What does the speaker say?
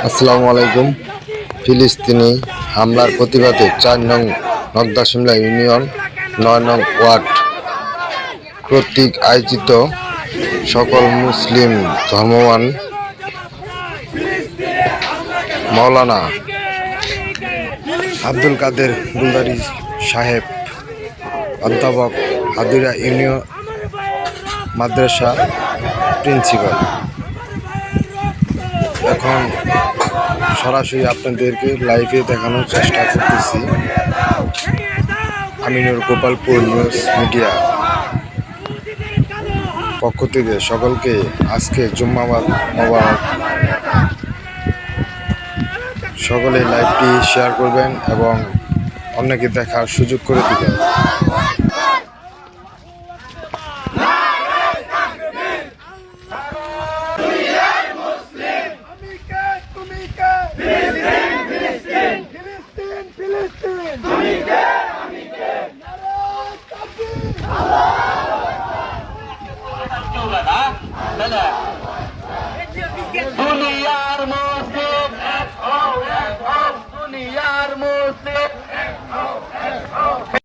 আসসালামু আলাইকুম। ফিলিস্তিনি হামলার প্রতিবাদে ৪ নং নগদা শিমলা ইউনিয়ন ৯ নং ওয়ার্ড কর্তৃক আয়োজিত সকল মুসলিম ধর্মবান মাওলানা আব্দুল কাদের গুলদারি সাহেব, অধ্যাপক হাদিরা ইউনিয়ন মাদ্রাসা প্রিন্সিপাল। এখন সরাসরি আপনাদেরকে লাইভে দেখানোর চেষ্টা করতেছি আমিনুর গোপালপুর নিউজ মিডিয়া পক্ষ থেকে। সকলকে আজকে জুম্মাবাদ মোবারক। সকলে লাইভটি শেয়ার করবেন এবং অন্যকে দেখার সুযোগ করে দিবেন। দুনিয়ার মুসলিম, দুনিয়ার মুসলিম